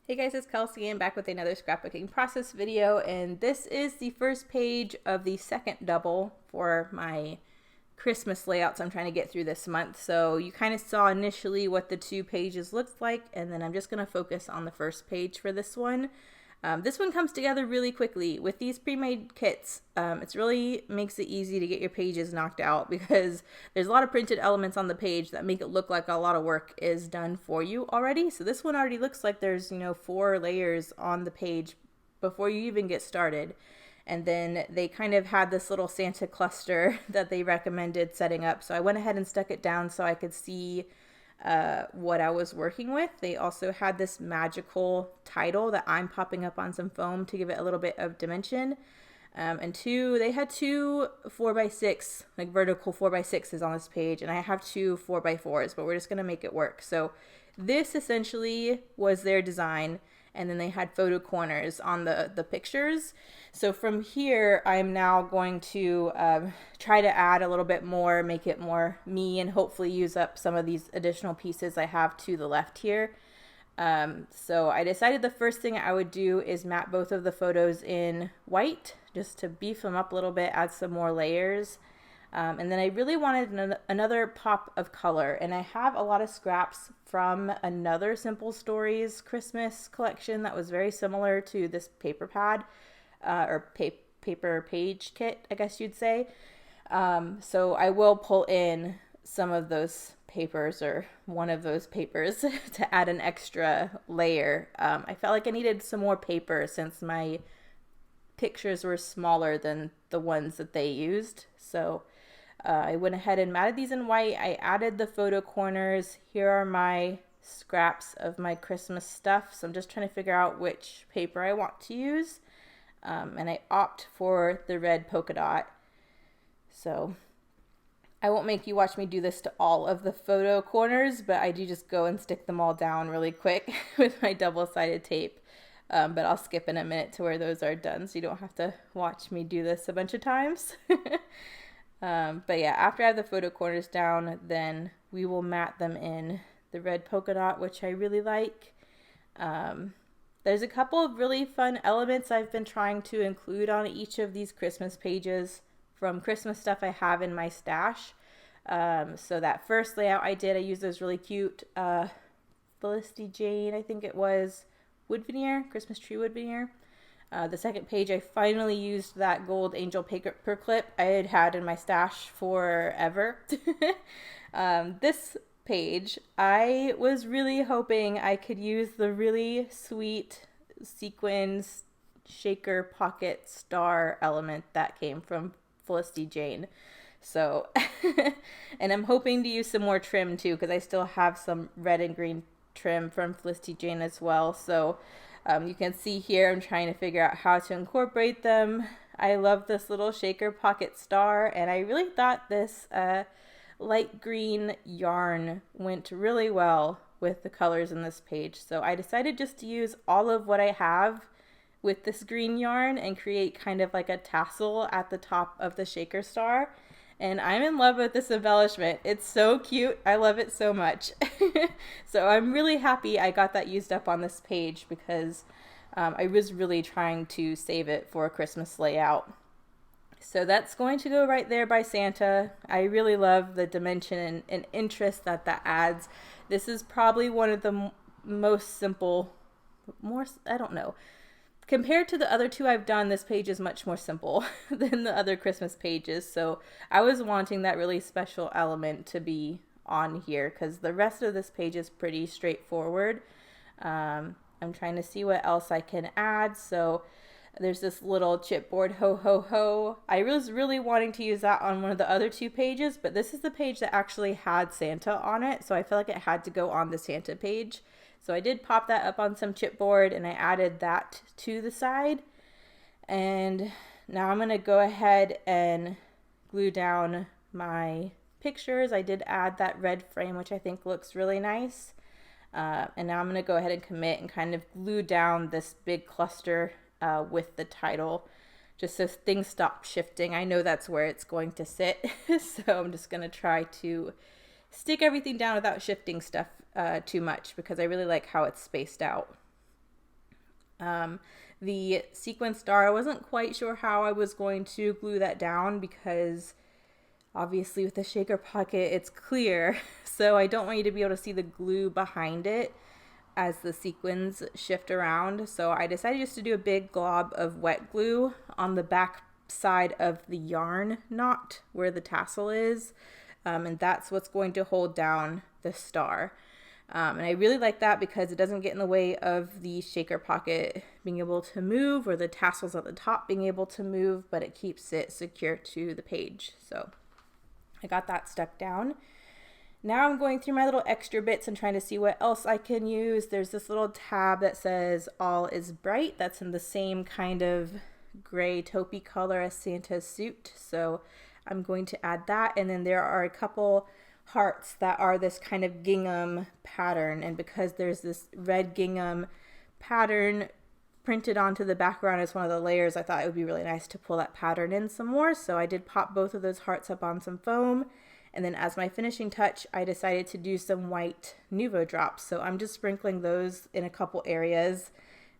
Hey guys, it's Kelsey and back with another scrapbooking process video, and this is the first page of the second double for my Christmas layouts I'm trying to get through this month. So you kind of saw initially what the two pages looked like, and then I'm just going to focus on the first page for this one. This one comes together really quickly with these pre-made kits. It really makes it easy to get your pages knocked out because there's a lot of printed elements on the page that make it look like a lot of work is done for you already. So this one already looks like there's 4 layers on the page before you even get started. And then they kind of had this little Santa cluster that they recommended setting up. So I went ahead and stuck it down so I could see what I was working with. They also had this magical title that I'm popping up on some foam to give it a little bit of dimension. They had two 4x6, like vertical 4x6s on this page, and I have two 4x4s, but we're just going to make it work. So this essentially was their design, and then they had photo corners on the pictures. So from here, I'm now going to try to add a little bit more, make it more me, and hopefully use up some of these additional pieces I have to the left here. So I decided the first thing I would do is matte both of the photos in white, just to beef them up a little bit, add some more layers. And then I really wanted another pop of color, and I have a lot of scraps from another Simple Stories Christmas collection that was very similar to this paper pad, or paper page kit, I guess you'd say. So I will pull in some of those papers, or one of those papers, to add an extra layer. I felt like I needed some more paper since my pictures were smaller than the ones that they used. So I went ahead and matted these in white. I added the photo corners. Here are my scraps of my Christmas stuff. So I'm just trying to figure out which paper I want to use. And I opt for the red polka dot. So I won't make you watch me do this to all of the photo corners, but I do just go and stick them all down really quick with my double-sided tape. But I'll skip in a minute to where those are done, so you don't have to watch me do this a bunch of times. But yeah, after I have the photo corners down, then we will matte them in the red polka dot, which I really like. There's a couple of really fun elements I've been trying to include on each of these Christmas pages from Christmas stuff I have in my stash. So that first layout I used those really cute Felicity Jane, I think it was, wood veneer, Christmas tree wood veneer. The second page, I finally used that gold angel paper clip I had had in my stash forever. This page, I was really hoping I could use the really sweet sequins shaker pocket star element that came from Felicity Jane. So, and I'm hoping to use some more trim too, because I still have some red and green trim from Felicity Jane as well. So you can see here I'm trying to figure out how to incorporate them. I love this little shaker pocket star, and I really thought this light green yarn went really well with the colors in this page. So I decided just to use all of what I have with this green yarn and create kind of like a tassel at the top of the shaker star. And I'm in love with this embellishment. It's so cute. I love it so much. So I'm really happy I got that used up on this page because I was really trying to save it for a Christmas layout. So that's going to go right there by Santa. I really love the dimension and interest that adds. This is probably one of the most simple, I don't know. Compared to the other two I've done, this page is much more simple than the other Christmas pages. So I was wanting that really special element to be on here because the rest of this page is pretty straightforward. I'm trying to see what else I can add. So there's this little chipboard, ho ho ho. I was really wanting to use that on one of the other two pages, but this is the page that actually had Santa on it. So I feel like it had to go on the Santa page. So I did pop that up on some chipboard and I added that to the side. And now I'm going to go ahead and glue down my pictures. I did add that red frame, which I think looks really nice. And now I'm going to go ahead and commit and kind of glue down this big cluster with the title, just so things stop shifting. I know that's where it's going to sit. So I'm just going to try to stick everything down without shifting stuff too much because I really like how it's spaced out. The sequin star, I wasn't quite sure how I was going to glue that down because obviously with the shaker pocket it's clear, so I don't want you to be able to see the glue behind it as the sequins shift around. So I decided just to do a big glob of wet glue on the back side of the yarn knot where the tassel is, and that's what's going to hold down the star. And I really like that because it doesn't get in the way of the shaker pocket being able to move or the tassels at the top being able to move, but it keeps it secure to the page. So I got that stuck down. Now I'm going through my little extra bits and trying to see what else I can use. There's this little tab that says all is bright. That's in the same kind of gray taupey color as Santa's suit. So I'm going to add that. And then there are a couple hearts that are this kind of gingham pattern, and because there's this red gingham pattern printed onto the background as one of the layers, I thought it would be really nice to pull that pattern in some more. So I did pop both of those hearts up on some foam, and then as my finishing touch I decided to do some white Nuvo drops. So I'm just sprinkling those in a couple areas.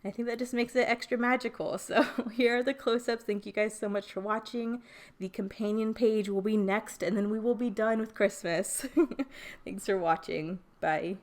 I think that just makes it extra magical. So here are the close-ups. Thank you guys so much for watching. The companion page will be next, and then we will be done with Christmas. Thanks for watching. Bye.